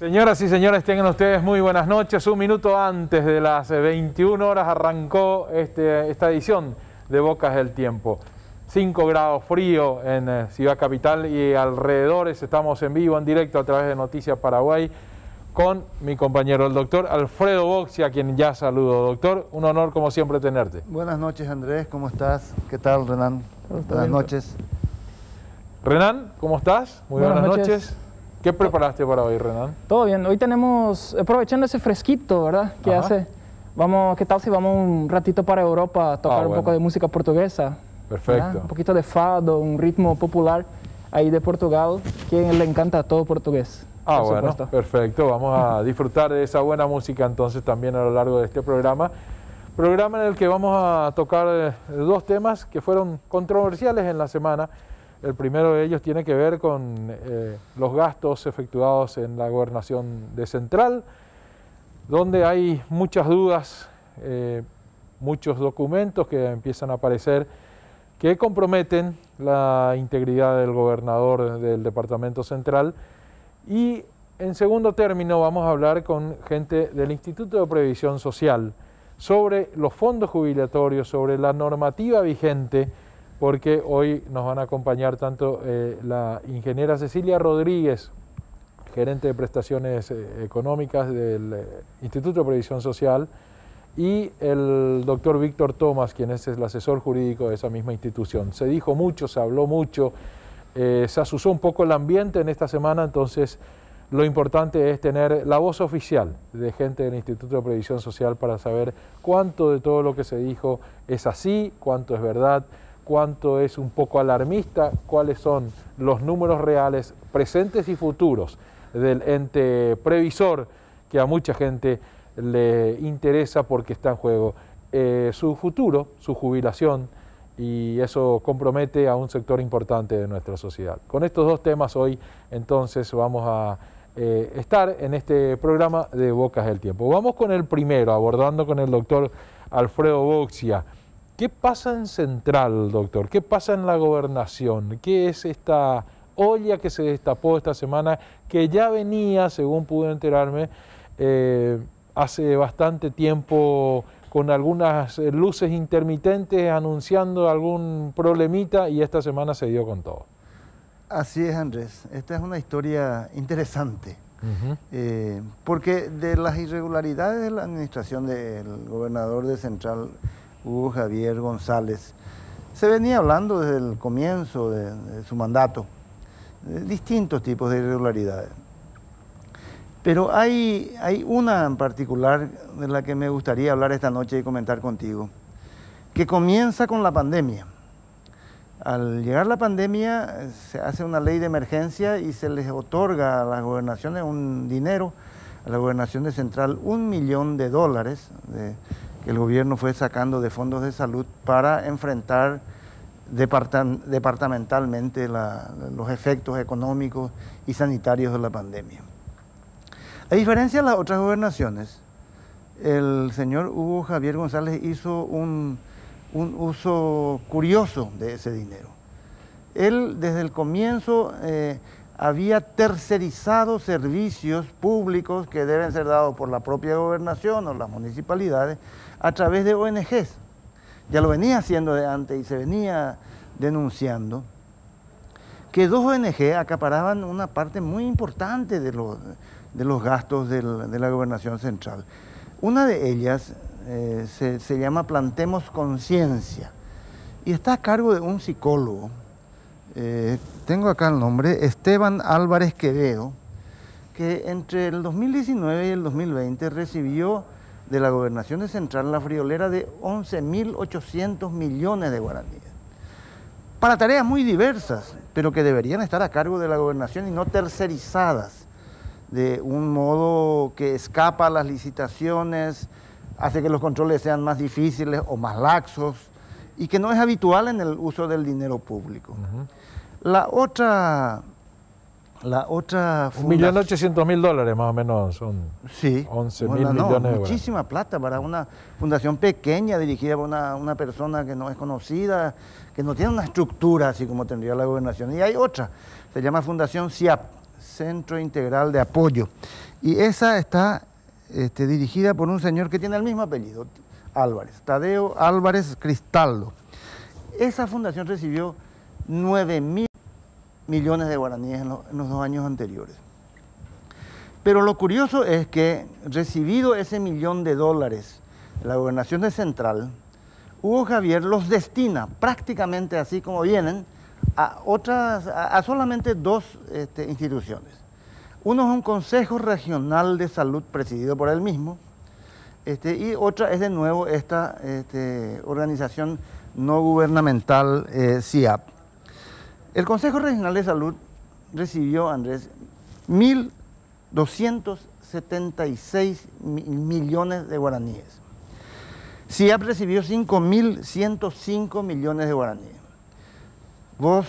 Señoras y señores, tengan ustedes muy buenas noches. Un minuto antes de las 21 horas arrancó esta edición de Bocas del Tiempo. 5 grados frío en Ciudad Capital y alrededores. Estamos en vivo, en directo a través de Noticias Paraguay con mi compañero, el doctor Alfredo Boxia, a quien ya saludo. Doctor, un honor como siempre tenerte. Buenas noches, Andrés, ¿cómo estás? ¿Qué tal, Renan? Buenas noches. Renan, ¿cómo estás? Muy buenas noches. ¿Qué preparaste para hoy, Renan? Todo bien, hoy tenemos, aprovechando ese fresquito, ¿verdad? Que hace, ¿qué tal si vamos un ratito para Europa a tocar un poco de música portuguesa? Perfecto. ¿Verdad? Un poquito de fado, un ritmo popular ahí de Portugal, que le encanta todo portugués. Bueno, perfecto. Vamos a disfrutar de esa buena música entonces también a lo largo de este programa. Programa en el que vamos a tocar dos temas que fueron controversiales en la semana. El primero de ellos tiene que ver con los gastos efectuados en la gobernación de Central, donde hay muchas dudas, muchos documentos que empiezan a aparecer que comprometen la integridad del gobernador del departamento central. Y en segundo término vamos a hablar con gente del Instituto de Previsión Social sobre los fondos jubilatorios, sobre la normativa vigente, porque hoy nos van a acompañar tanto la ingeniera Cecilia Rodríguez, gerente de prestaciones económicas del Instituto de Previsión Social, y el doctor Víctor Tomás, quien es el asesor jurídico de esa misma institución. Se dijo mucho, se habló mucho, se asusó un poco el ambiente en esta semana, entonces lo importante es tener la voz oficial de gente del Instituto de Previsión Social para saber cuánto de todo lo que se dijo es así, cuánto es verdad, cuánto es un poco alarmista, cuáles son los números reales, presentes y futuros del ente previsor que a mucha gente le interesa porque está en juego su futuro, su jubilación, y eso compromete a un sector importante de nuestra sociedad. Con estos dos temas hoy entonces vamos a estar en este programa de Bocas del Tiempo. Vamos con el primero, abordando con el doctor Alfredo Boxia. ¿Qué pasa en Central, doctor? ¿Qué pasa en la gobernación? ¿Qué es esta olla que se destapó esta semana, que ya venía, según pude enterarme, hace bastante tiempo con algunas luces intermitentes anunciando algún problemita, y esta semana se dio con todo? Así es, Andrés. Esta es una historia interesante, porque de las irregularidades de la administración del gobernador de Central, Hugo Javier González, se venía hablando desde el comienzo de su mandato, de distintos tipos de irregularidades. Pero hay una en particular de la que me gustaría hablar esta noche y comentar contigo, que comienza con la pandemia. Al llegar la pandemia se hace una ley de emergencia y se les otorga a las gobernaciones un dinero, a la gobernación de Central $1 millón que el gobierno fue sacando de fondos de salud para enfrentar departamentalmente los efectos económicos y sanitarios de la pandemia. A diferencia de las otras gobernaciones, el señor Hugo Javier González hizo un uso curioso de ese dinero. Él desde el comienzo había tercerizado servicios públicos que deben ser dados por la propia gobernación o las municipalidades a través de ONGs. Ya lo venía haciendo de antes y se venía denunciando que 2 ONG acaparaban una parte muy importante de los gastos de la gobernación central. Una de ellas se llama Plantemos Conciencia y está a cargo de un psicólogo. Tengo acá el nombre, Esteban Álvarez Quevedo, que entre el 2019 y el 2020 recibió de la gobernación de Central la friolera de 11.800 millones de guaraníes. Para tareas muy diversas, pero que deberían estar a cargo de la gobernación y no tercerizadas de un modo que escapa a las licitaciones, hace que los controles sean más difíciles o más laxos y que no es habitual en el uso del dinero público. La otra fundación... $1.800.000 más o menos, son 11.000 millones de muchísima plata para una fundación pequeña dirigida por una persona que no es conocida, que no tiene una estructura así como tendría la gobernación. Y hay otra, se llama Fundación CIAP, Centro Integral de Apoyo. Y esa está dirigida por un señor que tiene el mismo apellido, Álvarez, Tadeo Álvarez Cristaldo. Esa fundación recibió 9.000 millones de guaraníes en los 2 años anteriores. Pero lo curioso es que, recibido ese $1.000.000 de la gobernación de Central, Hugo Javier los destina prácticamente así como vienen a solamente 2 instituciones. Uno es un Consejo Regional de Salud presidido por él mismo, y otra es de nuevo esta organización no gubernamental CIAP. El Consejo Regional de Salud recibió, Andrés, 1.276 millones de guaraníes. CIAP recibió 5.105 millones de guaraníes. Vos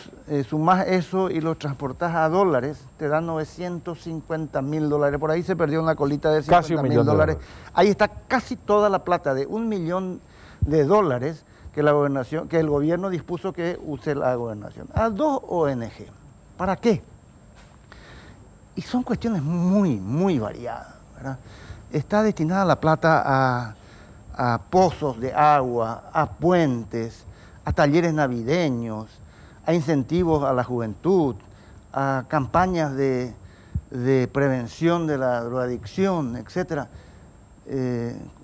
sumás eso y lo transportás a dólares, te da $950.000. Por ahí se perdió una colita de $50.000. Ahí está casi toda la plata de $1.000.000 que el gobierno dispuso que use la gobernación. A 2 ONG. ¿Para qué? Y son cuestiones muy, muy variadas, ¿verdad? Está destinada la plata a pozos de agua, a puentes, a talleres navideños, a incentivos a la juventud, a campañas de prevención de la drogadicción, etc.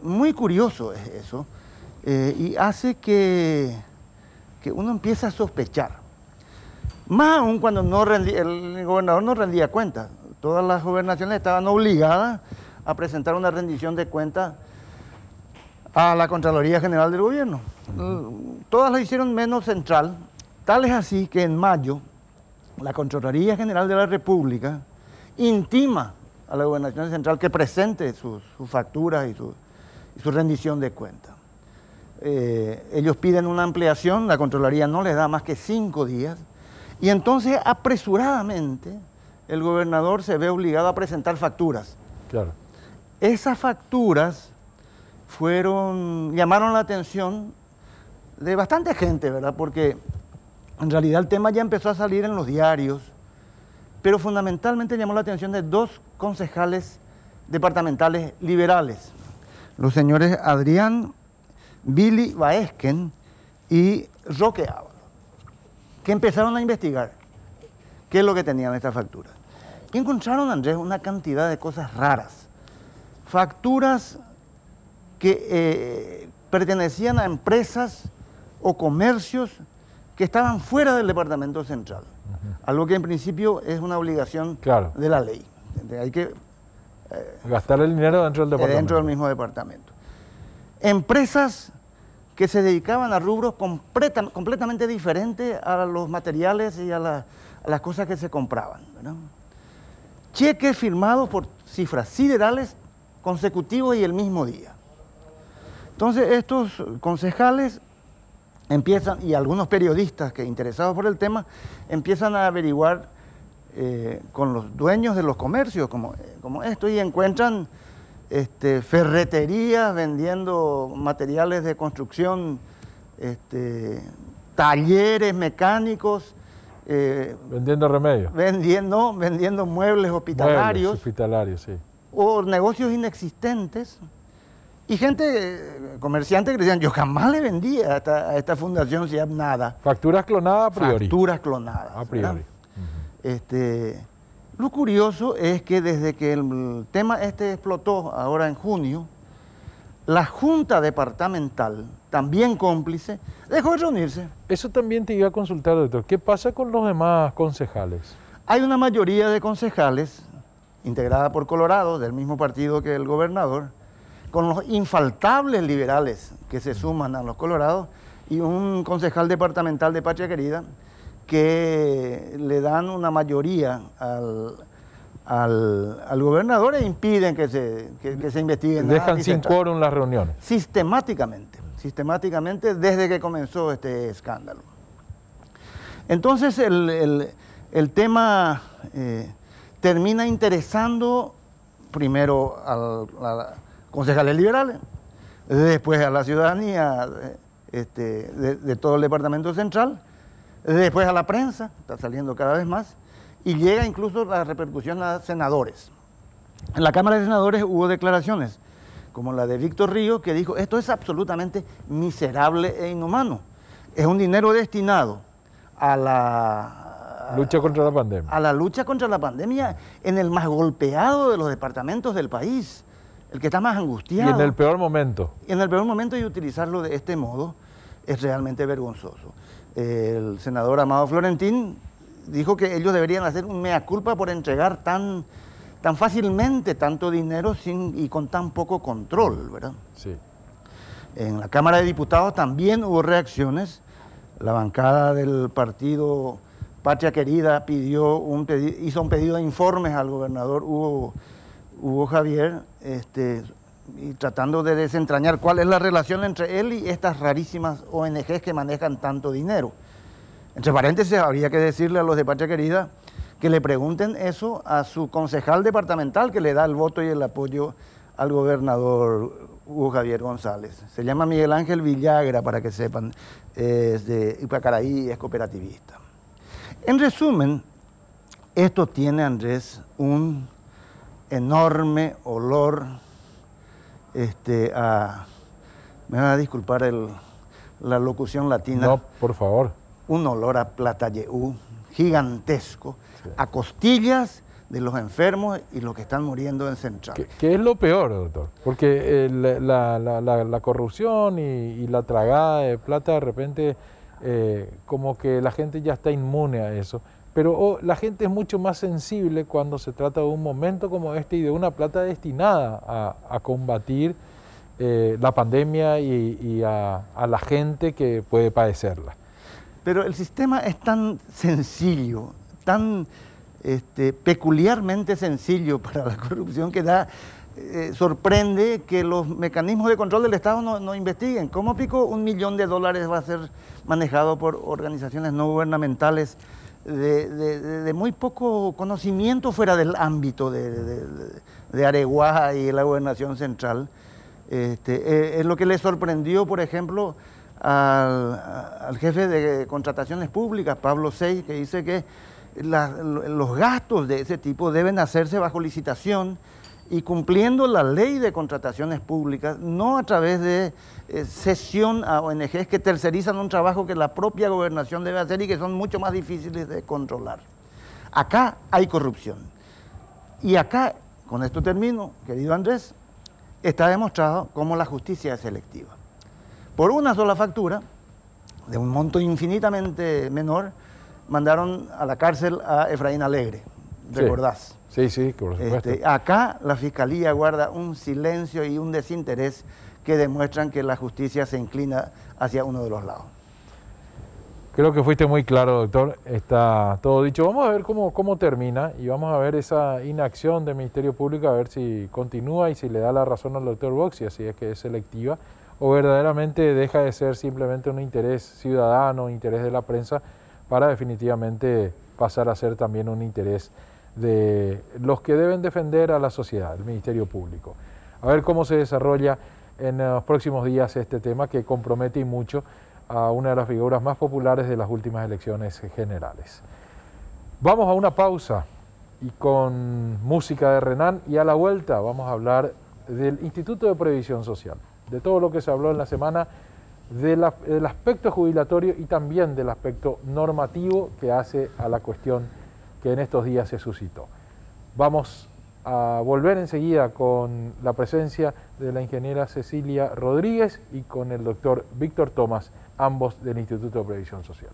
Muy curioso es eso, y hace que uno empiece a sospechar. Más aún cuando el gobernador no rendía cuentas. Todas las gobernaciones estaban obligadas a presentar una rendición de cuentas a la Contraloría General del Gobierno. Todas lo hicieron menos Central. Tal es así que en mayo la Contraloría General de la República intima a la Gobernación Central que presente sus facturas y su rendición de cuentas. Ellos piden una ampliación, la Contraloría no les da más que 5 días, y entonces apresuradamente el gobernador se ve obligado a presentar facturas. Claro. Esas facturas llamaron la atención de bastante gente, ¿verdad? Porque en realidad el tema ya empezó a salir en los diarios, pero fundamentalmente llamó la atención de 2 concejales departamentales liberales, los señores Adrián Billy Baesquen y Roque Ábalos, que empezaron a investigar qué es lo que tenían estas facturas. Y encontraron, Andrés, una cantidad de cosas raras. Facturas que pertenecían a empresas o comercios que estaban fuera del departamento central, algo que en principio es una obligación de la ley. Hay que gastar el dinero dentro del departamento. Dentro del mismo departamento. Empresas que se dedicaban a rubros completamente diferentes a los materiales y a las cosas que se compraban, ¿verdad? Cheques firmados por cifras siderales consecutivos y el mismo día. Entonces estos concejales empiezan, y algunos periodistas que interesados por el tema, empiezan a averiguar con los dueños de los comercios como esto, y encuentran ferreterías vendiendo materiales de construcción, talleres mecánicos, vendiendo remedios. Vendiendo muebles hospitalarios. Muebles hospitalarios, sí. O negocios inexistentes. Y gente, comerciantes que decían, yo jamás le vendía a esta fundación CIAP nada. Facturas clonadas a priori. Facturas clonadas. A priori. Lo curioso es que desde que el tema explotó ahora en junio, la Junta Departamental, también cómplice, dejó de reunirse. Eso también te iba a consultar, doctor. ¿Qué pasa con los demás concejales? Hay una mayoría de concejales, integrada por Colorado, del mismo partido que el gobernador, con los infaltables liberales que se suman a los colorados, y un concejal departamental de Patria Querida, que le dan una mayoría al gobernador e impiden que se investiguen. Dejan sin quórum las reuniones. Sistemáticamente desde que comenzó este escándalo. Entonces el tema termina interesando primero a concejales liberales, después a la ciudadanía de todo el departamento central, después a la prensa, está saliendo cada vez más, y llega incluso la repercusión a senadores. En la Cámara de Senadores hubo declaraciones, como la de Víctor Ríos, que dijo, esto es absolutamente miserable e inhumano. Es un dinero destinado a la lucha contra la pandemia. A la lucha contra la pandemia en el más golpeado de los departamentos del país, el que está más angustiado. Y en el peor momento. Y en el peor momento, y utilizarlo de este modo es realmente vergonzoso. El senador Amado Florentín dijo que ellos deberían hacer un mea culpa por entregar tan fácilmente tanto dinero y con tan poco control, ¿verdad? Sí. En la Cámara de Diputados también hubo reacciones. La bancada del partido Patria Querida hizo un pedido de informes al gobernador Hugo Javier, y tratando de desentrañar cuál es la relación entre él y estas rarísimas ONGs que manejan tanto dinero. Entre paréntesis, habría que decirle a los de Patria Querida que le pregunten eso a su concejal departamental que le da el voto y el apoyo al gobernador Hugo Javier González. Se llama Miguel Ángel Villagra, para que sepan, es de Ipacaraí, es cooperativista. En resumen, esto tiene, Andrés, un enorme olor me va a disculpar la locución latina. No, por favor. Un olor a Platayeú gigantesco, sí, a costillas de los enfermos y los que están muriendo en Central. ¿Qué es lo peor, doctor? Porque la corrupción y la tragada de plata, de repente, como que la gente ya está inmune a eso. Pero la gente es mucho más sensible cuando se trata de un momento como este y de una plata destinada a combatir la pandemia y a la gente que puede padecerla. Pero el sistema es tan sencillo, tan peculiarmente sencillo para la corrupción que sorprende que los mecanismos de control del Estado no investiguen. ¿Cómo pico $1 millón va a ser manejado por organizaciones no gubernamentales de muy poco conocimiento fuera del ámbito de Areguá y la gobernación central? Es lo que le sorprendió, por ejemplo, al jefe de contrataciones públicas, Pablo Sey, que dice que los gastos de ese tipo deben hacerse bajo licitación y cumpliendo la ley de contrataciones públicas, no a través de cesión a ONGs que tercerizan un trabajo que la propia gobernación debe hacer y que son mucho más difíciles de controlar. Acá hay corrupción. Y acá, con esto termino, querido Andrés, está demostrado cómo la justicia es selectiva. Por una sola factura, de un monto infinitamente menor, mandaron a la cárcel a Efraín Alegre, ¿recordás? Sí, por supuesto. Acá la Fiscalía guarda un silencio y un desinterés que demuestran que la justicia se inclina hacia uno de los lados. Creo que fuiste muy claro, doctor. Está todo dicho. Vamos a ver cómo termina y vamos a ver esa inacción del Ministerio Público, a ver si continúa y si le da la razón al doctor Boxi, así es que es selectiva, o verdaderamente deja de ser simplemente un interés ciudadano, un interés de la prensa, para definitivamente pasar a ser también un interés de los que deben defender a la sociedad, el Ministerio Público. A ver cómo se desarrolla en los próximos días este tema que compromete y mucho a una de las figuras más populares de las últimas elecciones generales. Vamos a una pausa y con música de Renan, y a la vuelta vamos a hablar del Instituto de Previsión Social, de todo lo que se habló en la semana, del aspecto jubilatorio y también del aspecto normativo que hace a la cuestión que en estos días se suscitó. Vamos a volver enseguida con la presencia de la ingeniera Cecilia Rodríguez y con el doctor Víctor Tomás, ambos del Instituto de Previsión Social.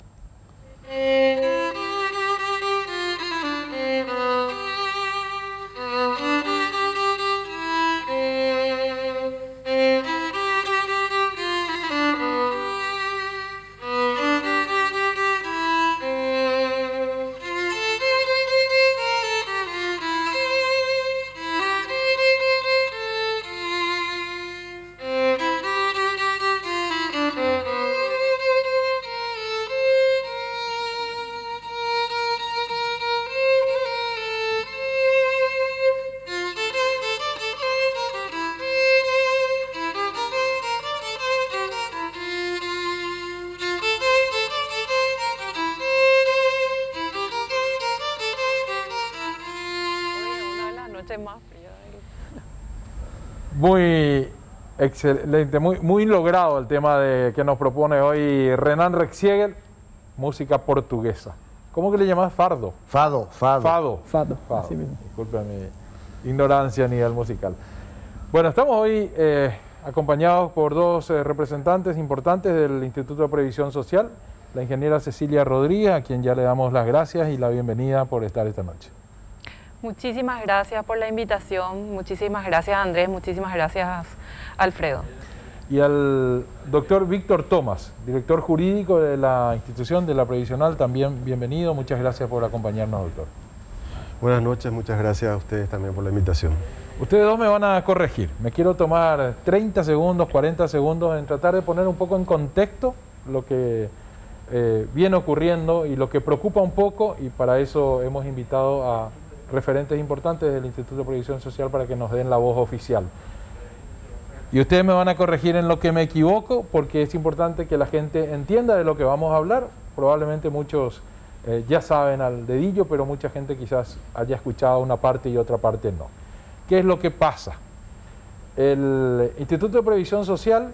Muy excelente, muy logrado el tema que nos propone hoy Renan Rexiegel, música portuguesa. ¿Cómo que le llamas? Fardo. Fado. Así mismo. Disculpe mi ignorancia a nivel musical. Bueno, estamos hoy acompañados por dos representantes importantes del Instituto de Previsión Social, la ingeniera Cecilia Rodríguez, a quien ya le damos las gracias y la bienvenida por estar esta noche. Muchísimas gracias por la invitación, muchísimas gracias Andrés, muchísimas gracias Alfredo. Y al doctor Víctor Tomás, director jurídico de la institución de la Previsional, también bienvenido, muchas gracias por acompañarnos, doctor. Buenas noches, muchas gracias a ustedes también por la invitación. Ustedes dos me van a corregir, me quiero tomar 30 segundos, 40 segundos en tratar de poner un poco en contexto lo que viene ocurriendo y lo que preocupa un poco, y para eso hemos invitado a referentes importantes del Instituto de Previsión Social para que nos den la voz oficial. Y ustedes me van a corregir en lo que me equivoco, porque es importante que la gente entienda de lo que vamos a hablar. Probablemente muchos ya saben al dedillo, pero mucha gente quizás haya escuchado una parte y otra parte no. ¿Qué es lo que pasa? El Instituto de Previsión Social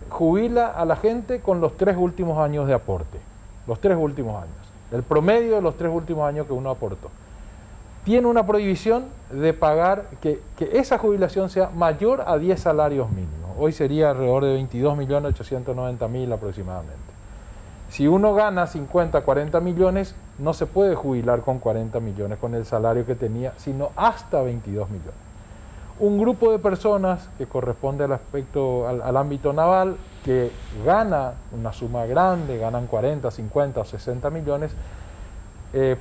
jubila a la gente con los 3 últimos años de aporte. Los 3 últimos años. El promedio de los 3 últimos años que uno aportó. Tiene una prohibición de pagar, que esa jubilación sea mayor a 10 salarios mínimos. Hoy sería alrededor de 22.890.000 aproximadamente. Si uno gana 50, 40 millones, no se puede jubilar con 40 millones, con el salario que tenía, sino hasta 22 millones. Un grupo de personas que corresponde al ámbito naval, que gana una suma grande, ganan 40, 50 o 60 millones,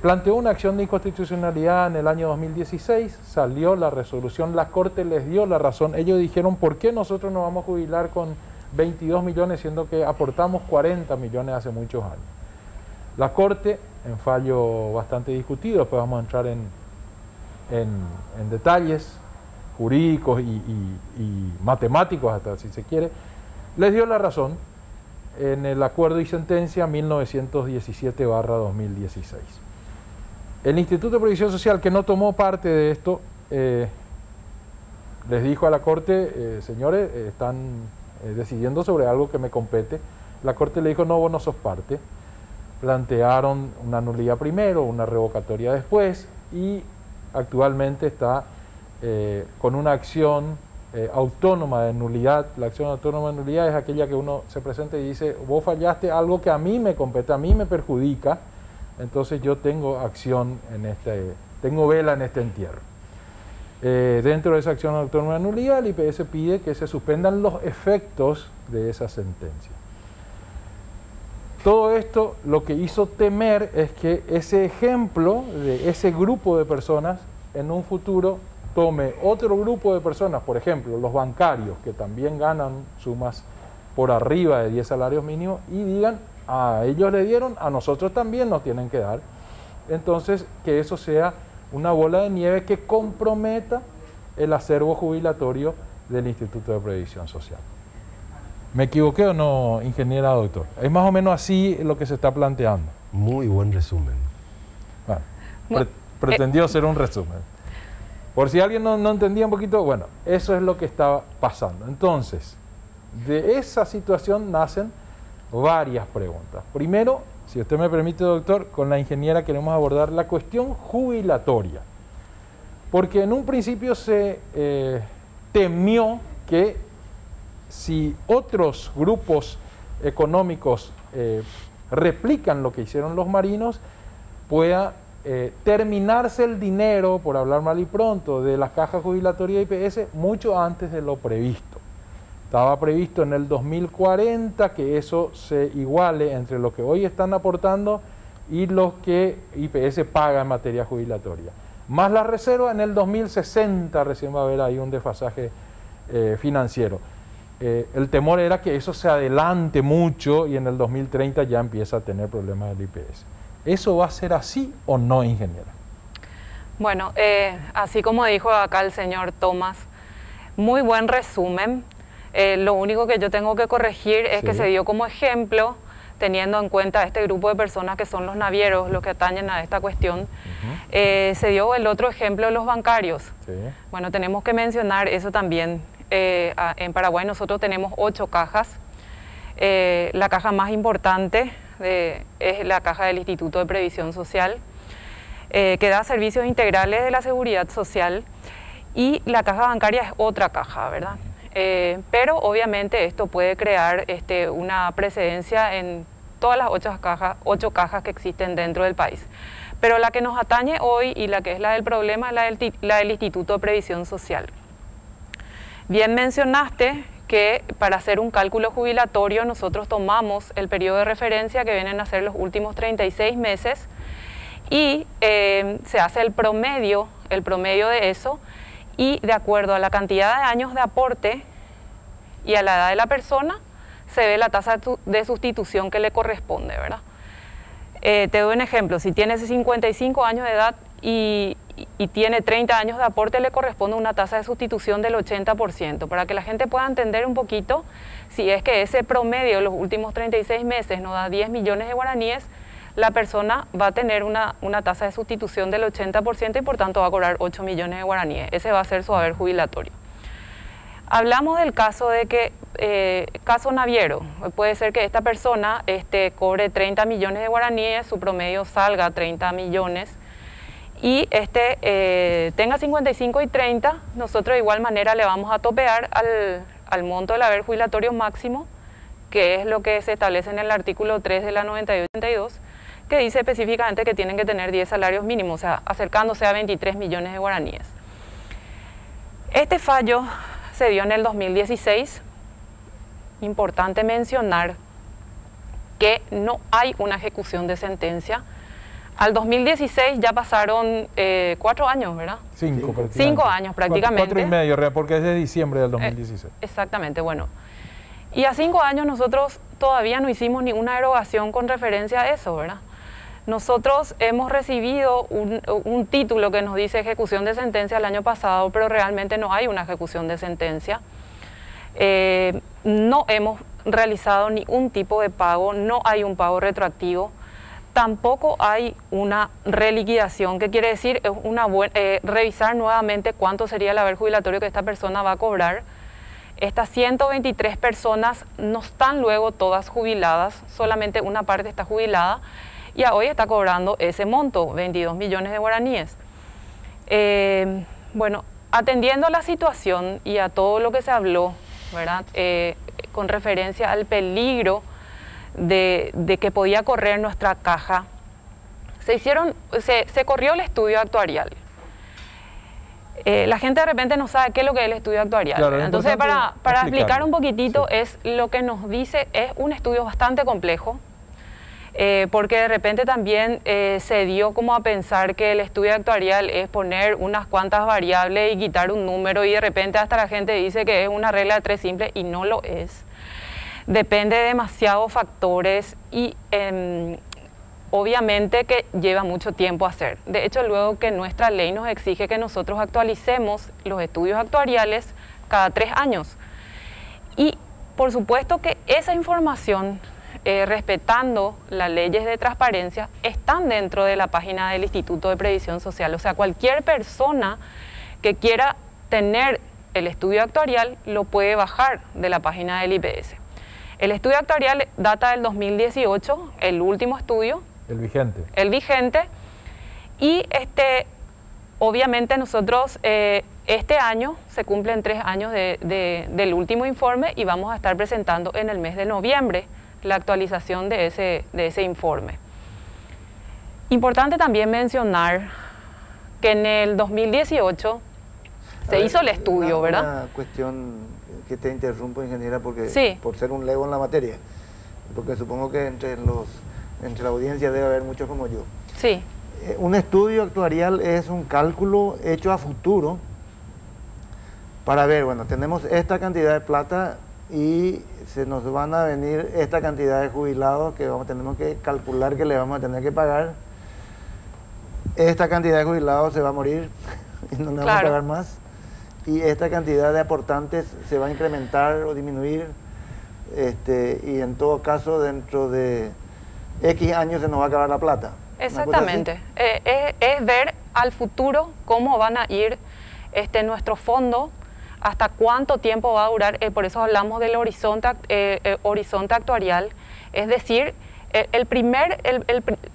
planteó una acción de inconstitucionalidad en el año 2016, salió la resolución, la Corte les dio la razón. Ellos dijeron, ¿por qué nosotros nos vamos a jubilar con 22 millones siendo que aportamos 40 millones hace muchos años? La Corte, en fallo bastante discutido, después vamos a entrar en detalles jurídicos y matemáticos hasta si se quiere, les dio la razón en el acuerdo y sentencia 1917/2016. El Instituto de Previsión Social, que no tomó parte de esto, les dijo a la Corte, señores, están decidiendo sobre algo que me compete. La Corte le dijo, no, vos no sos parte. Plantearon una nulidad primero, una revocatoria después, y actualmente está con una acción autónoma de nulidad. La acción autónoma de nulidad es aquella que uno se presenta y dice, vos fallaste algo que a mí me compete, a mí me perjudica, entonces yo tengo acción tengo vela en este entierro. Dentro de esa acción autónoma de nulidad, el IPS pide que se suspendan los efectos de esa sentencia. Todo esto lo que hizo temer es que ese ejemplo de ese grupo de personas en un futuro tome otro grupo de personas, por ejemplo, los bancarios, que también ganan sumas por arriba de 10 salarios mínimos, y digan, a ellos le dieron, a nosotros también nos tienen que dar. Entonces, que eso sea una bola de nieve que comprometa el acervo jubilatorio del Instituto de Previsión Social. ¿Me equivoqué o no, ingeniera doctor? Es más o menos así lo que se está planteando. Muy buen resumen. Bueno, pretendió ser un resumen. Por si alguien no entendía un poquito, bueno, eso es lo que estaba pasando. Entonces, de esa situación nacen varias preguntas. Primero, si usted me permite, doctor, con la ingeniera queremos abordar la cuestión jubilatoria. Porque en un principio se temió que si otros grupos económicos replican lo que hicieron los marinos, pueda terminarse el dinero, por hablar mal y pronto, de la caja jubilatoria IPS mucho antes de lo previsto. Estaba previsto en el 2040 que eso se iguale entre lo que hoy están aportando y lo que IPS paga en materia jubilatoria. Más la reserva, en el 2060 recién va a haber ahí un desfasaje financiero. El temor era que eso se adelante mucho y en el 2030 ya empieza a tener problemas del IPS. ¿Eso va a ser así o no, ingeniera? Bueno, así como dijo acá el señor Tomás, muy buen resumen. Lo único que yo tengo que corregir es que se dio como ejemplo, teniendo en cuenta este grupo de personas que son los navieros, los que atañen a esta cuestión, se dio el otro ejemplo de los bancarios. Bueno, tenemos que mencionar eso también. en Paraguay nosotros tenemos 8 cajas. La caja más importante es la caja del Instituto de Previsión Social, que da servicios integrales de la seguridad social, y la caja bancaria es otra caja, ¿verdad? Pero obviamente esto puede crear una precedencia en todas las 8 cajas que existen dentro del país. Pero la que nos atañe hoy y la que es la del problema es la del Instituto de Previsión Social. Bien mencionaste que para hacer un cálculo jubilatorio nosotros tomamos el periodo de referencia que vienen a ser los últimos 36 meses y se hace el promedio de eso, y de acuerdo a la cantidad de años de aporte y a la edad de la persona se ve la tasa de sustitución que le corresponde, ¿verdad? Te doy un ejemplo: si tiene 55 años de edad y tiene 30 años de aporte, le corresponde una tasa de sustitución del 80%, para que la gente pueda entender un poquito. Si es que ese promedio de los últimos 36 meses nos da 10 millones de guaraníes, la persona va a tener una tasa de sustitución del 80% y por tanto va a cobrar 8 millones de guaraníes. Ese va a ser su haber jubilatorio. Hablamos del caso de que, caso naviero, puede ser que esta persona cobre 30 millones de guaraníes, su promedio salga a 30 millones, y tenga 55 y 30, nosotros de igual manera le vamos a topear al monto del haber jubilatorio máximo, que es lo que se establece en el artículo 3 de la 98-82, que dice específicamente que tienen que tener 10 salarios mínimos, o sea, acercándose a 23 millones de guaraníes. Este fallo se dio en el 2016. Importante mencionar que no hay una ejecución de sentencia. Al 2016 ya pasaron 4 años, ¿verdad? 5 años prácticamente. 4 y medio, porque es de diciembre del 2016. Exactamente, bueno. Y a 5 años nosotros todavía no hicimos ninguna erogación con referencia a eso, ¿verdad? Nosotros hemos recibido un título que nos dice ejecución de sentencia el año pasado, pero realmente no hay una ejecución de sentencia. No hemos realizado ningún tipo de pago, no hay un pago retroactivo. Tampoco hay una reliquidación, que quiere decir es revisar nuevamente cuánto sería el haber jubilatorio que esta persona va a cobrar. Estas 123 personas no están luego todas jubiladas, solamente una parte está jubilada y a hoy está cobrando ese monto, 22 millones de guaraníes. Bueno, atendiendo a la situación y a todo lo que se habló, ¿verdad? Con referencia al peligro de que podía correr nuestra caja, se corrió el estudio actuarial. La gente de repente no sabe qué es lo que es el estudio actuarial. Claro, entonces, para explicar un poquitito, sí, es lo que nos dice, es un estudio bastante complejo, porque de repente también se dio como a pensar que el estudio actuarial es poner unas cuantas variables y quitar un número, y de repente hasta la gente dice que es una regla de 3 simple, y no lo es. Depende de demasiados factores y obviamente que lleva mucho tiempo hacer. De hecho, luego que nuestra ley nos exige que nosotros actualicemos los estudios actuariales cada 3 años. Y por supuesto que esa información, respetando las leyes de transparencia, están dentro de la página del Instituto de Previsión Social. O sea, cualquier persona que quiera tener el estudio actuarial lo puede bajar de la página del IPS. El estudio actuarial data del 2018, el último estudio. El vigente. El vigente. Y obviamente nosotros este año se cumplen 3 años del último informe y vamos a estar presentando en el mes de noviembre la actualización de ese informe. Importante también mencionar que en el 2018 se hizo el estudio, ¿verdad? Una cuestión que te interrumpo, ingeniera, porque sí, por ser un lego en la materia, porque supongo que entre la audiencia debe haber muchos como yo. Sí. Un estudio actuarial es un cálculo hecho a futuro para ver, bueno, tenemos esta cantidad de plata y se nos van a venir esta cantidad de jubilados que tenemos que calcular que le vamos a tener que pagar. Esta cantidad de jubilados se va a morir y no le vamos a pagar más. Y esta cantidad de aportantes se va a incrementar o disminuir, y en todo caso dentro de X años se nos va a acabar la plata. Exactamente, es ver al futuro cómo van a ir nuestros fondos hasta cuánto tiempo va a durar, por eso hablamos del horizonte actuarial, es decir,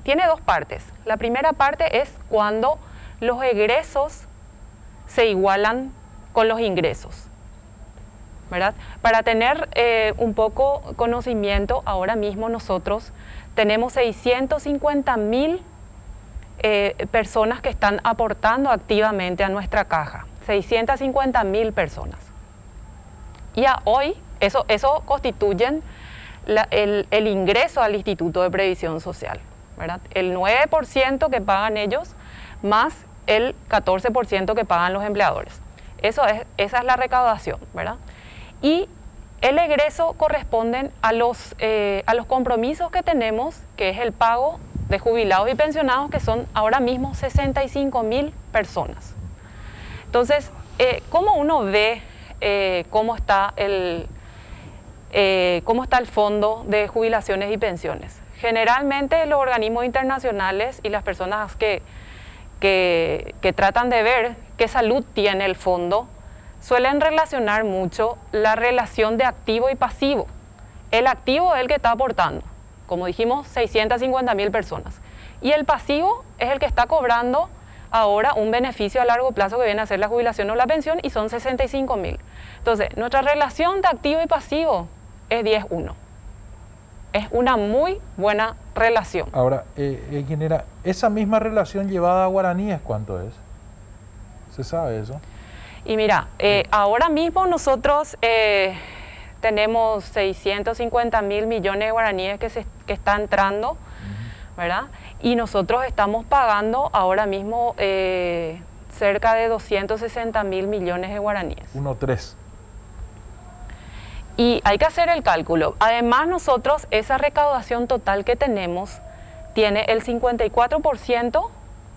tiene dos partes. La primera parte es cuando los egresos se igualan con los ingresos, ¿verdad? Para tener un poco conocimiento, ahora mismo nosotros tenemos 650.000 personas que están aportando activamente a nuestra caja. 650.000 personas. Y hoy eso constituyen el ingreso al Instituto de Previsión Social, ¿verdad? El 9% que pagan ellos más el 14% que pagan los empleadores. Esa es la recaudación, ¿verdad? Y el egreso corresponden a los compromisos que tenemos, que es el pago de jubilados y pensionados, que son ahora mismo 65.000 personas. Entonces, ¿cómo uno ve cómo está el fondo de jubilaciones y pensiones? Generalmente los organismos internacionales y las personas que tratan de ver qué salud tiene el fondo, suelen relacionar mucho la relación de activo y pasivo. El activo es el que está aportando, como dijimos, 650.000 personas. Y el pasivo es el que está cobrando ahora un beneficio a largo plazo que viene a ser la jubilación o la pensión, y son 65.000. Entonces, nuestra relación de activo y pasivo es 10-1. Es una muy buena relación. Ahora, ingeniera, esa misma relación llevada a guaraníes, ¿cuánto es? ¿Se sabe eso? Y mira, ahora mismo nosotros tenemos 650.000 millones de guaraníes que están entrando, ¿verdad? Y nosotros estamos pagando ahora mismo cerca de 260.000 millones de guaraníes. 1,3. Y hay que hacer el cálculo. Además, nosotros, esa recaudación total que tenemos, tiene el 54%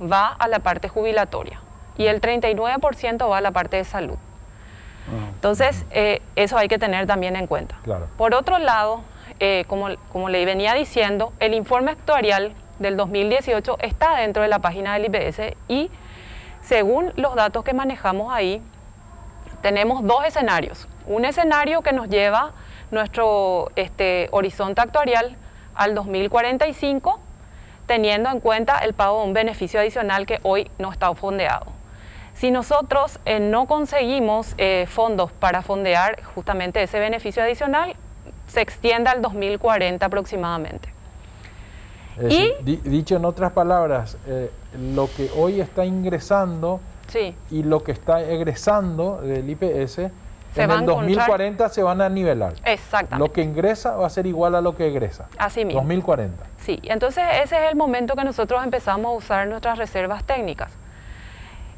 va a la parte jubilatoria y el 39% va a la parte de salud. Entonces, eso hay que tener también en cuenta. Claro. Por otro lado, como le venía diciendo, el informe actuarial del 2018 está dentro de la página del IPS, y según los datos que manejamos ahí, tenemos dos escenarios. Un escenario que nos lleva nuestro horizonte actuarial al 2045, teniendo en cuenta el pago de un beneficio adicional que hoy no está fondeado. Si nosotros no conseguimos fondos para fondear justamente ese beneficio adicional, se extiende al 2040 aproximadamente. Dicho en otras palabras, lo que hoy está ingresando, sí, y lo que está egresando del IPS, en el 2040 se van a nivelar. Exactamente. Lo que ingresa va a ser igual a lo que egresa. Así mismo. 2040. Sí, entonces ese es el momento que nosotros empezamos a usar nuestras reservas técnicas,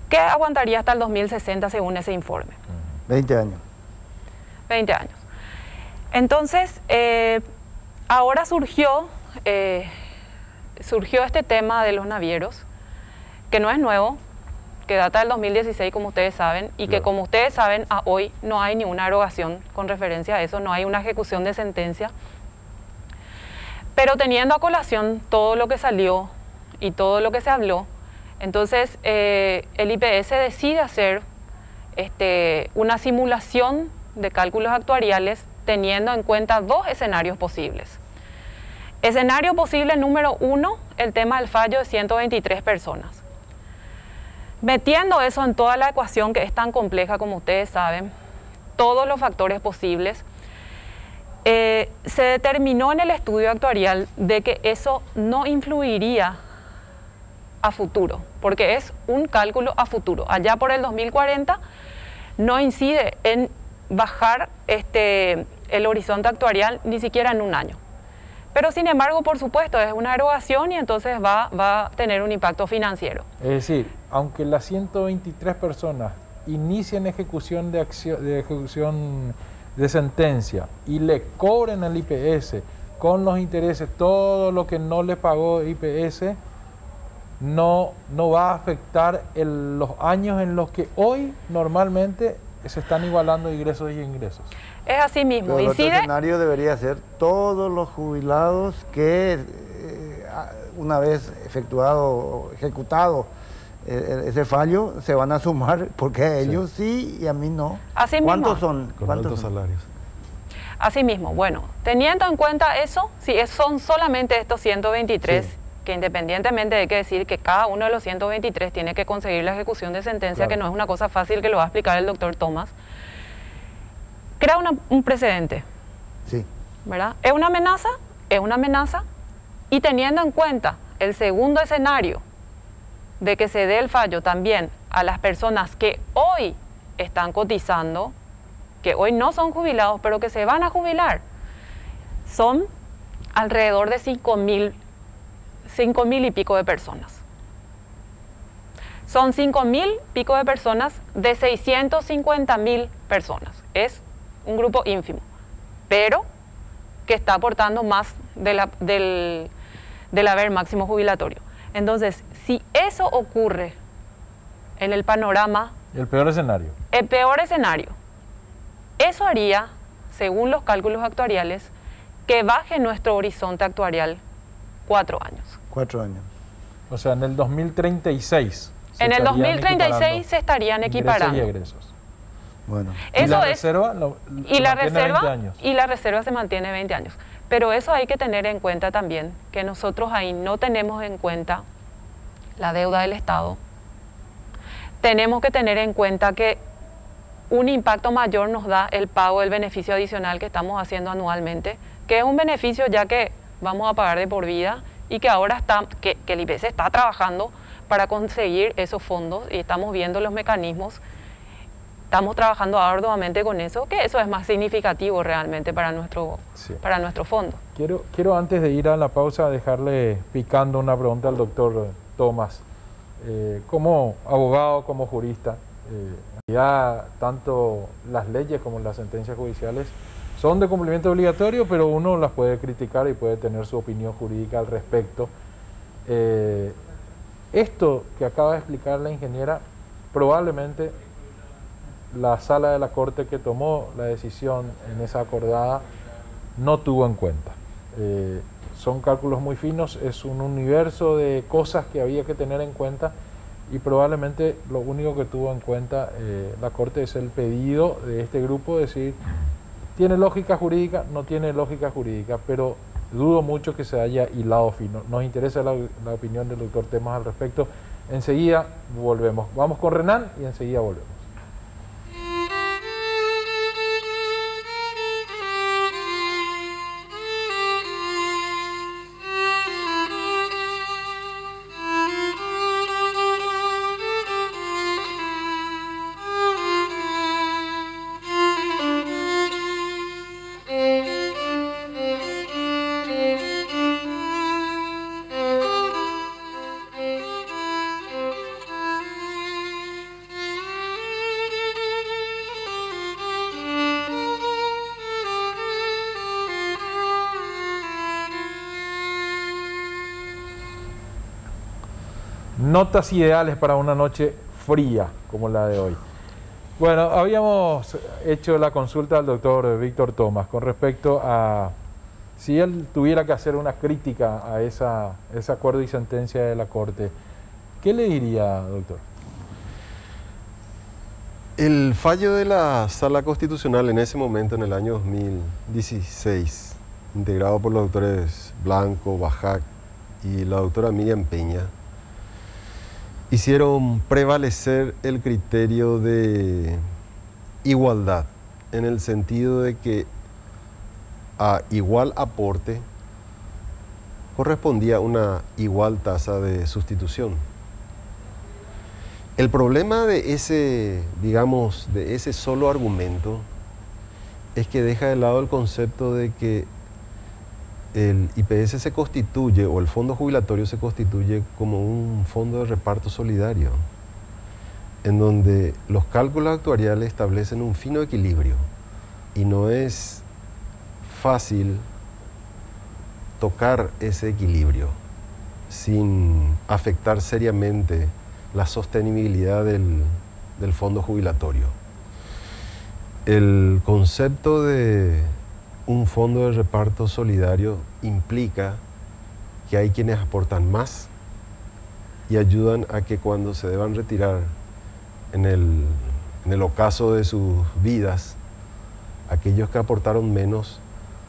que aguantaría hasta el 2060 según ese informe. 20 años. 20 años. Entonces, ahora surgió este tema de los navieros, que no es nuevo, que data del 2016, como ustedes saben, y que, como ustedes saben, a hoy no hay ninguna erogación con referencia a eso, no hay una ejecución de sentencia. Pero teniendo a colación todo lo que salió y todo lo que se habló, entonces el IPS decide hacer una simulación de cálculos actuariales teniendo en cuenta dos escenarios posibles. Escenario posible número 1, el tema del fallo de 123 personas. Metiendo eso en toda la ecuación, que es tan compleja como ustedes saben, todos los factores posibles, se determinó en el estudio actuarial de que eso no influiría a futuro, porque es un cálculo a futuro. Allá por el 2040 no incide en bajar el horizonte actuarial ni siquiera en un año. Pero sin embargo, por supuesto, es una erogación y entonces va a tener un impacto financiero. Es decir, aunque las 123 personas inicien ejecución de sentencia y le cobren al IPS con los intereses todo lo que no le pagó IPS, no va a afectar los años en los que hoy normalmente se están igualando ingresos y ingresos. Es así mismo. Pero el otro escenario debería ser todos los jubilados que una vez ejecutado ese fallo se van a sumar porque a ellos sí y a mí no. Así ¿Cuántos mismo. son? Con ¿Cuántos altos son? salarios. Asimismo, bueno, teniendo en cuenta eso, si son solamente estos 123, Sí. que independientemente hay que decir que cada uno de los 123 tiene que conseguir la ejecución de sentencia, Claro. que no es una cosa fácil, que lo va a explicar el doctor Tomás, crea un precedente, Sí. ¿verdad? Es una amenaza, y teniendo en cuenta el segundo escenario de que se dé el fallo también a las personas que hoy están cotizando, que hoy no son jubilados, pero que se van a jubilar, son alrededor de 5.000 y pico de personas. Son 5.000 pico de personas de 650.000 personas. Es un grupo ínfimo, pero que está aportando más del haber máximo jubilatorio. Entonces, si eso ocurre en el panorama, El peor escenario. el peor escenario, eso haría, según los cálculos actuariales, que baje nuestro horizonte actuarial 4 años. 4 años. O sea, en el 2036. se En el estarían 2036 se estarían equiparando. Ingresos y egresos. Bueno. ¿Y Eso la es, reserva? y la mantiene 20 reserva años. y la reserva se mantiene 20 años. Pero eso hay que tener en cuenta también, que nosotros ahí no tenemos en cuenta la deuda del Estado. Tenemos que tener en cuenta que un impacto mayor nos da el pago del beneficio adicional que estamos haciendo anualmente, que es un beneficio ya que vamos a pagar de por vida y que ahora que el IPS está trabajando para conseguir esos fondos y estamos viendo los mecanismos. Estamos trabajando arduamente con eso, que eso es más significativo realmente para nuestro fondo. Quiero antes de ir a la pausa dejarle picando una pregunta al doctor Tomás. Como abogado, como jurista, ya tanto las leyes como las sentencias judiciales son de cumplimiento obligatorio, pero uno las puede criticar y puede tener su opinión jurídica al respecto. Esto que acaba de explicar la ingeniera, probablemente la sala de la Corte que tomó la decisión en esa acordada no tuvo en cuenta. Son cálculos muy finos, es un universo de cosas que había que tener en cuenta y probablemente lo único que tuvo en cuenta la Corte es el pedido de este grupo de decir, ¿tiene lógica jurídica? No tiene lógica jurídica, pero dudo mucho que se haya hilado fino. Nos interesa la opinión del doctor Tomás al respecto. Enseguida volvemos. Vamos con Renan y enseguida volvemos. Notas ideales para una noche fría como la de hoy. Bueno, habíamos hecho la consulta al doctor Víctor Tomás con respecto a si él tuviera que hacer una crítica a ese acuerdo y sentencia de la Corte. ¿Qué le diría, doctor? El fallo de la Sala Constitucional en ese momento, en el año 2016, integrado por los doctores Blanco, Bajac y la doctora Miriam Peña, hicieron prevalecer el criterio de igualdad, en el sentido de que a igual aporte correspondía una igual tasa de sustitución. El problema de ese, digamos, de ese solo argumento es que deja de lado el concepto de que el IPS se constituye, o el fondo jubilatorio se constituye como un fondo de reparto solidario, en donde los cálculos actuariales establecen un fino equilibrio y no es fácil tocar ese equilibrio sin afectar seriamente la sostenibilidad del fondo jubilatorio. El concepto de un fondo de reparto solidario implica que hay quienes aportan más y ayudan a que cuando se deban retirar en el ocaso de sus vidas, aquellos que aportaron menos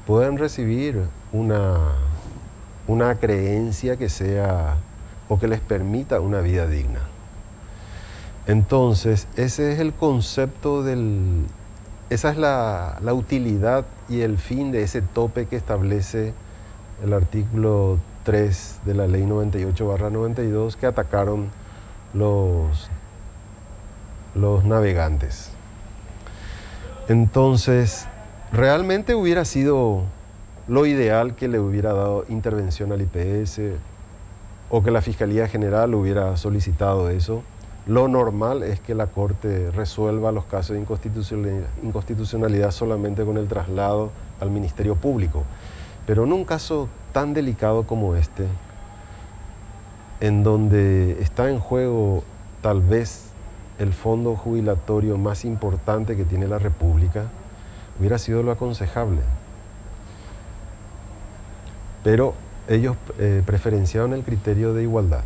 puedan recibir una creencia que sea o que les permita una vida digna. Entonces, ese es el concepto esa es la utilidad y el fin de ese tope que establece el artículo 3 de la ley 98/92 que atacaron los navegantes. Entonces, realmente hubiera sido lo ideal que le hubiera dado intervención al IPS o que la Fiscalía General hubiera solicitado eso. Lo normal es que la Corte resuelva los casos de inconstitucionalidad solamente con el traslado al Ministerio Público. Pero en un caso tan delicado como este, en donde está en juego tal vez el fondo jubilatorio más importante que tiene la República, hubiera sido lo aconsejable. Pero ellos preferenciaron el criterio de igualdad.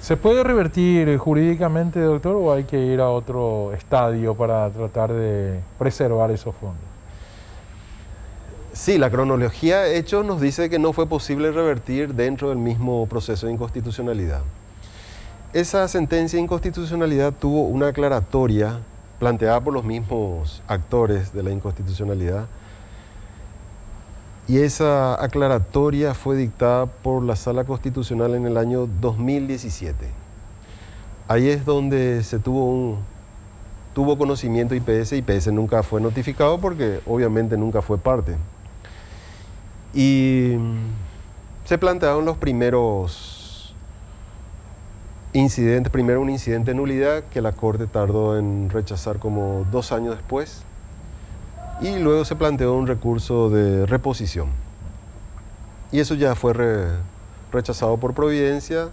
¿Se puede revertir jurídicamente, doctor, o hay que ir a otro estadio para tratar de preservar esos fondos? Sí, la cronología de hechos nos dice que no fue posible revertir dentro del mismo proceso de inconstitucionalidad. Esa sentencia de inconstitucionalidad tuvo una aclaratoria planteada por los mismos actores de la inconstitucionalidad, y esa aclaratoria fue dictada por la Sala Constitucional en el año 2017. Ahí es donde se tuvo conocimiento IPS. IPS nunca fue notificado porque obviamente nunca fue parte. Y se plantearon los primeros incidentes. Primero un incidente de nulidad que la Corte tardó en rechazar como 2 años después. Y luego se planteó un recurso de reposición. Y eso ya fue rechazado por Providencia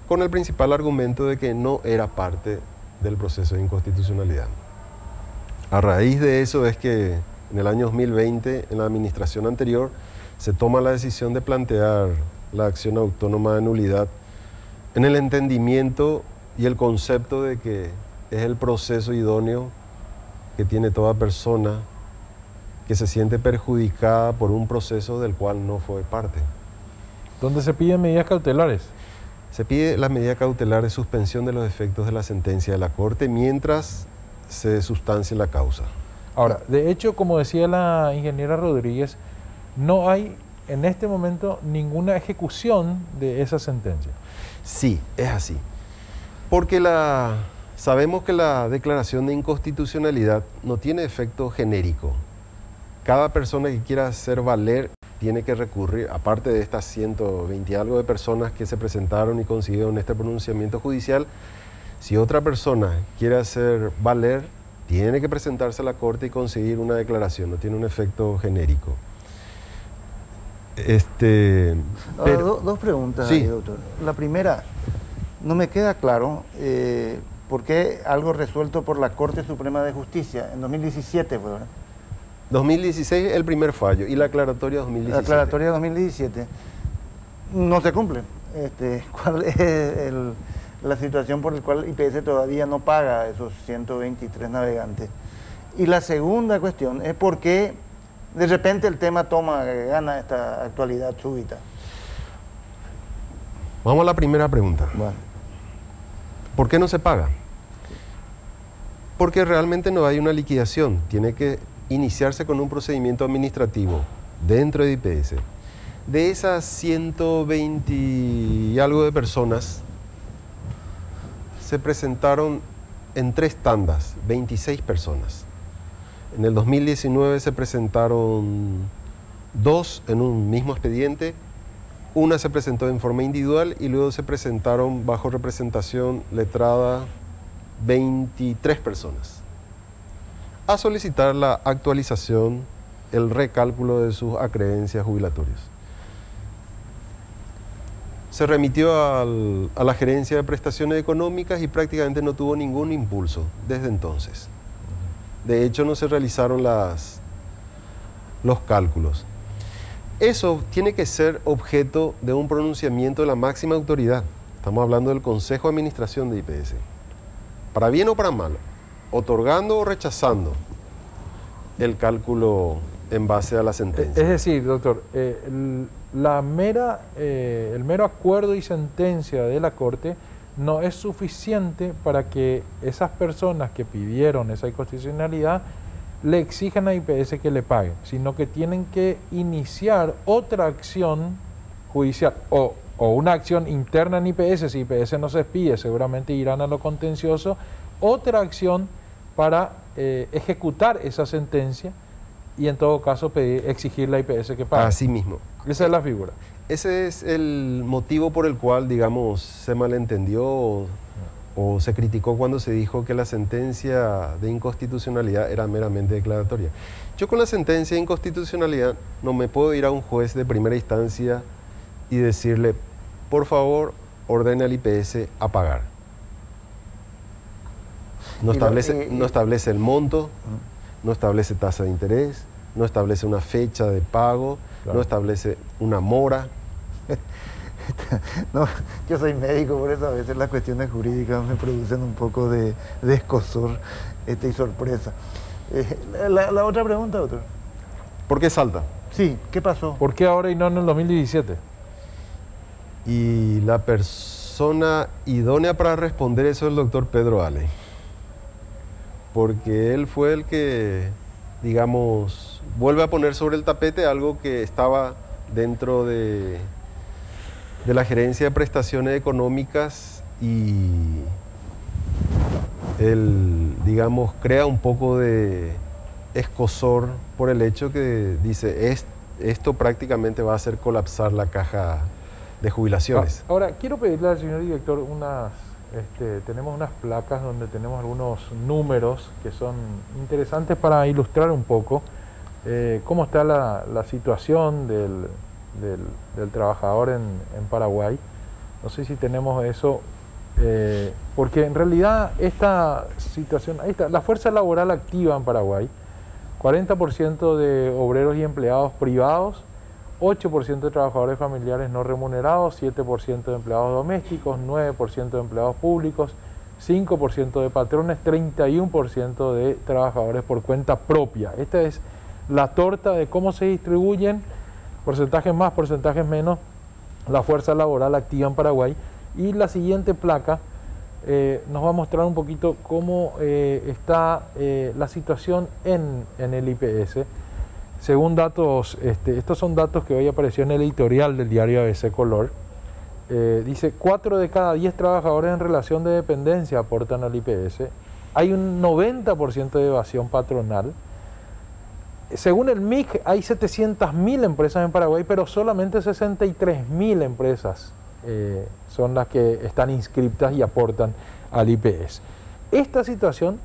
con el principal argumento de que no era parte del proceso de inconstitucionalidad. A raíz de eso es que en el año 2020, en la administración anterior, se toma la decisión de plantear la acción autónoma de nulidad en el entendimiento y el concepto de que es el proceso idóneo que tiene toda persona que se siente perjudicada por un proceso del cual no fue parte. ¿Dónde se piden medidas cautelares? Se pide la medida cautelar de suspensión de los efectos de la sentencia de la Corte mientras se sustancie la causa. Ahora, de hecho, como decía la ingeniera Rodríguez, no hay en este momento ninguna ejecución de esa sentencia. Sí, es así. Porque sabemos que la declaración de inconstitucionalidad no tiene efecto genérico. Cada persona que quiera hacer valer tiene que recurrir, aparte de estas 120 y algo de personas que se presentaron y consiguieron este pronunciamiento judicial, si otra persona quiere hacer valer, tiene que presentarse a la Corte y conseguir una declaración, no tiene un efecto genérico. Dos preguntas, sí, doctor. La primera, no me queda claro por qué algo resuelto por la Corte Suprema de Justicia en 2017 fue, ¿verdad? 2016 el primer fallo y la aclaratoria 2017. La aclaratoria 2017 no se cumple. ¿Cuál es la situación por la cual IPS todavía no paga esos 123 navegantes? Y la segunda cuestión es por qué de repente el tema gana esta actualidad súbita. Vamos a la primera pregunta. Bueno. ¿Por qué no se paga? Porque realmente no hay una liquidación. Tiene que iniciarse con un procedimiento administrativo dentro de IPS. De esas 120 y algo de personas, se presentaron en 3 tandas, 26 personas. En el 2019 se presentaron 2 en un mismo expediente, una se presentó en forma individual y luego se presentaron bajo representación letrada 23 personas a solicitar la actualización, el recálculo de sus acreencias jubilatorias. Se remitió a la Gerencia de Prestaciones Económicas y prácticamente no tuvo ningún impulso desde entonces. De hecho, no se realizaron los cálculos. Eso tiene que ser objeto de un pronunciamiento de la máxima autoridad. estamos hablando del Consejo de Administración de IPS, para bien o para mal, otorgando o rechazando el cálculo en base a la sentencia. Es decir, doctor, el mero acuerdo y sentencia de la Corte no es suficiente para que esas personas que pidieron esa inconstitucionalidad le exijan a IPS que le paguen, sino que tienen que iniciar otra acción judicial o una acción interna en IPS. Si IPS no se despide, seguramente irán a lo contencioso, otra acción para ejecutar esa sentencia y en todo caso exigirle a IPS que pague. Así mismo. Esa es la figura. Ese es el motivo por el cual, digamos, se malentendió o se criticó cuando se dijo que la sentencia de inconstitucionalidad era meramente declaratoria. Yo con la sentencia de inconstitucionalidad no me puedo ir a un juez de primera instancia y decirle, por favor, ordene al IPS a pagar. No establece el monto, no establece tasa de interés, no establece una fecha de pago, claro, no establece una mora. No, yo soy médico, por eso a veces las cuestiones jurídicas me producen un poco de escozor y sorpresa. La otra pregunta, doctor. ¿Por qué salta? Sí, ¿qué pasó? ¿Por qué ahora y no en el 2017? Y la persona idónea para responder eso es el doctor Pedro Ale, porque él fue el que, digamos, vuelve a poner sobre el tapete algo que estaba dentro de la gerencia de prestaciones económicas y él, digamos, crea un poco de escozor por el hecho que dice, esto prácticamente va a hacer colapsar la caja de jubilaciones. Ahora, quiero pedirle al señor director tenemos unas placas donde tenemos algunos números que son interesantes para ilustrar un poco cómo está la situación del trabajador en Paraguay. No sé si tenemos eso, porque en realidad esta situación, ahí está, la fuerza laboral activa en Paraguay, 40% de obreros y empleados privados, 8% de trabajadores familiares no remunerados, 7% de empleados domésticos, 9% de empleados públicos, 5% de patrones, 31% de trabajadores por cuenta propia. Esta es la torta de cómo se distribuyen, porcentajes más, porcentajes menos, la fuerza laboral activa en Paraguay. Y la siguiente placa nos va a mostrar un poquito cómo está la situación en el IPS. Según datos, estos son datos que hoy apareció en el editorial del diario ABC Color, dice 4 de cada 10 trabajadores en relación de dependencia aportan al IPS, hay un 90% de evasión patronal. Según el MIC hay 700.000 empresas en Paraguay, pero solamente 63.000 empresas son las que están inscriptas y aportan al IPS. Esta situación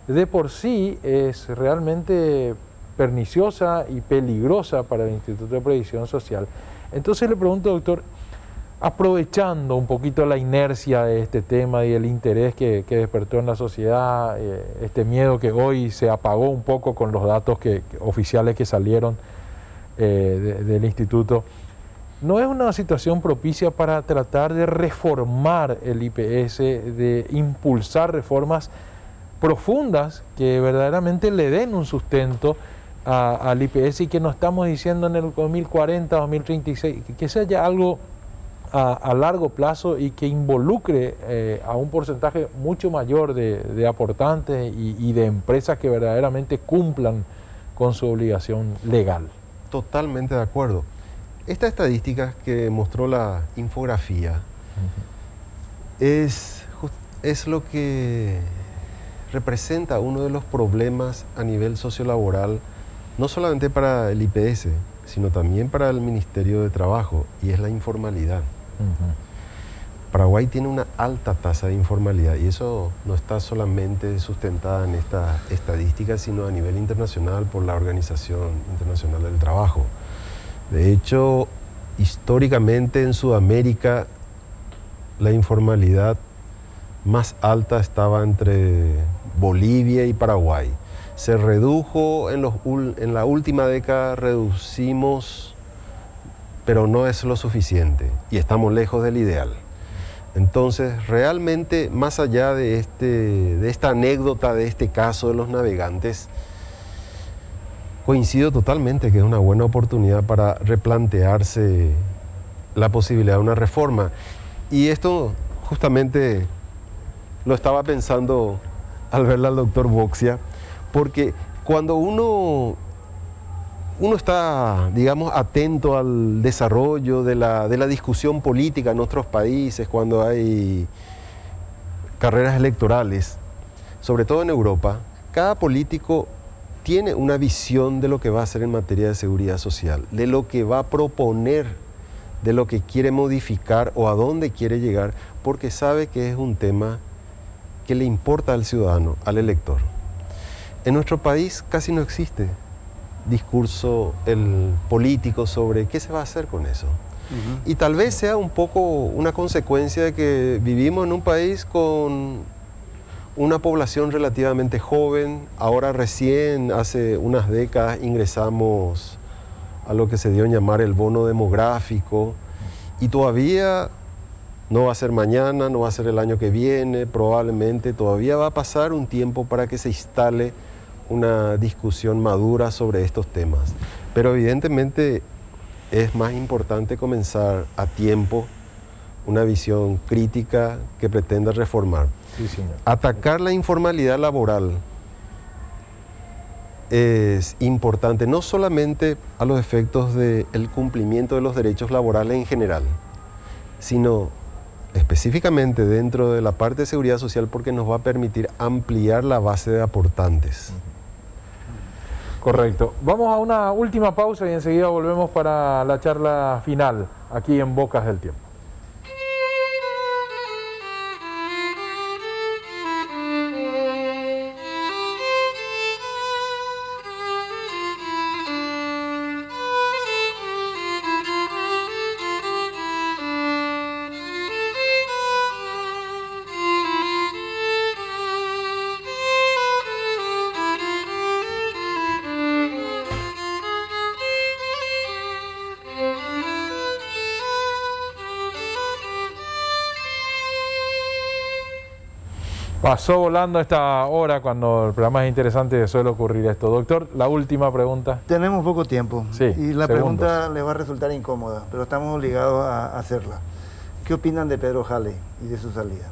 de por sí es realmente perniciosa y peligrosa para el Instituto de Previsión Social. Entonces le pregunto, doctor, aprovechando un poquito la inercia de este tema y el interés que despertó en la sociedad, este miedo que hoy se apagó un poco con los datos oficiales que salieron del Instituto, ¿no es una situación propicia para tratar de reformar el IPS, de impulsar reformas profundas que verdaderamente le den un sustento al IPS y que no estamos diciendo en el 2040, 2036, que sea ya algo a largo plazo y que involucre a un porcentaje mucho mayor de aportantes y de empresas que verdaderamente cumplan con su obligación legal? Totalmente de acuerdo. Esta estadística que mostró la infografía es lo que representa uno de los problemas a nivel sociolaboral, no solamente para el IPS, sino también para el Ministerio de Trabajo, y es la informalidad. Paraguay tiene una alta tasa de informalidad y eso no está solamente sustentada en esta estadística, sino a nivel internacional por la Organización Internacional del Trabajo. De hecho, históricamente en Sudamérica la informalidad más alta estaba entre Bolivia y Paraguay. Se redujo en la última década, reducimos, pero no es lo suficiente y estamos lejos del ideal. Entonces, realmente, más allá de esta anécdota, de este caso de los navegantes, coincido totalmente que es una buena oportunidad para replantearse la posibilidad de una reforma. Y esto justamente lo estaba pensando al verle al doctor Boxia, porque cuando uno está, digamos, atento al desarrollo de la discusión política en otros países, cuando hay carreras electorales, sobre todo en Europa, cada político tiene una visión de lo que va a hacer en materia de seguridad social, de lo que va a proponer, de lo que quiere modificar o a dónde quiere llegar, porque sabe que es un tema que le importa al ciudadano, al elector. En nuestro país casi no existe discurso político sobre qué se va a hacer con eso. Y tal vez sea un poco una consecuencia de que vivimos en un país con una población relativamente joven. Ahora recién, hace unas décadas, ingresamos a lo que se dio en llamar el bono demográfico, y todavía no va a ser mañana, no va a ser el año que viene, probablemente todavía va a pasar un tiempo para que se instale una discusión madura sobre estos temas. Pero evidentemente es más importante comenzar a tiempo una visión crítica que pretenda reformar. Sí, señor. Atacar la informalidad laboral es importante, no solamente a los efectos del cumplimiento de los derechos laborales en general, sino específicamente dentro de la parte de seguridad social, porque nos va a permitir ampliar la base de aportantes. Correcto. Vamos a una última pausa y enseguida volvemos para la charla final aquí en Bocas del Tiempo. Pasó volando esta hora, cuando el programa es interesante suele ocurrir esto. Doctor, la última pregunta. Tenemos poco tiempo, Sí, y la segundos. pregunta les va a resultar incómoda, pero estamos obligados a hacerla. ¿Qué opinan de Pedro Halley y de su salida?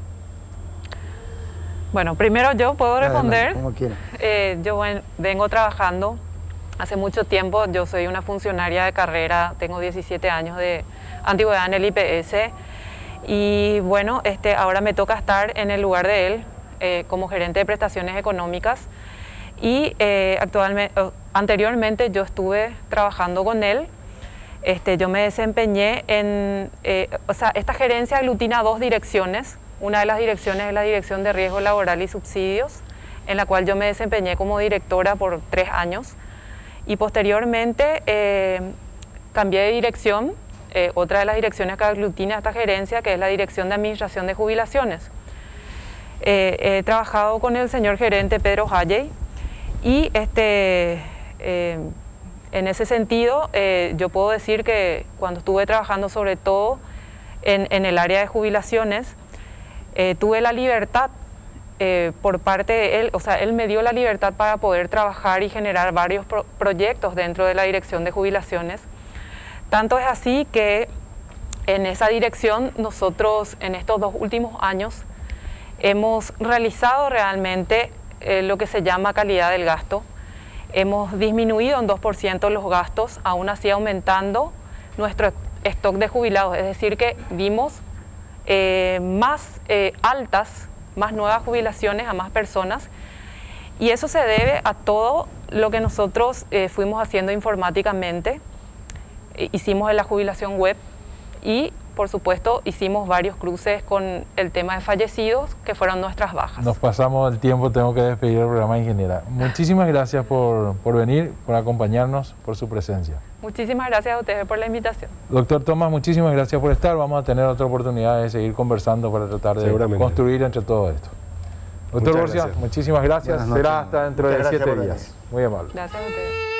Bueno, primero yo puedo responder. Adelante, como quieran. Yo vengo trabajando hace mucho tiempo. Yo soy una funcionaria de carrera, tengo 17 años de antigüedad en el IPS. Y bueno, ahora me toca estar en el lugar de él como gerente de prestaciones económicas. Y anteriormente yo estuve trabajando con él. Yo me desempeñé en... esta gerencia aglutina dos direcciones. Una de las direcciones es la Dirección de Riesgo Laboral y Subsidios, en la cual yo me desempeñé como directora por 3 años. Y posteriormente cambié de dirección, otra de las direcciones que aglutina esta gerencia, que es la Dirección de Administración de Jubilaciones. He trabajado con el señor gerente Pedro Halley y en ese sentido yo puedo decir que cuando estuve trabajando sobre todo en el área de jubilaciones, tuve la libertad por parte de él, él me dio la libertad para poder trabajar y generar varios proyectos dentro de la Dirección de Jubilaciones. Tanto es así que en esa dirección nosotros en estos 2 últimos años hemos realizado realmente lo que se llama calidad del gasto. Hemos disminuido en 2% los gastos, aún así aumentando nuestro stock de jubilados, es decir que vimos más altas, más nuevas jubilaciones a más personas, y eso se debe a todo lo que nosotros fuimos haciendo informáticamente. Hicimos en la jubilación web y por supuesto hicimos varios cruces con el tema de fallecidos, que fueron nuestras bajas. Nos pasamos el tiempo, tengo que despedir el programa, ingeniera. Muchísimas gracias por venir, por acompañarnos, por su presencia. Muchísimas gracias a ustedes por la invitación. Doctor Tomás, muchísimas gracias por estar. Vamos a tener otra oportunidad de seguir conversando para tratar de construir entre todo esto. Doctor Borgia, muchísimas gracias. Será hasta dentro de 7 días. Muy amable. Gracias a ustedes.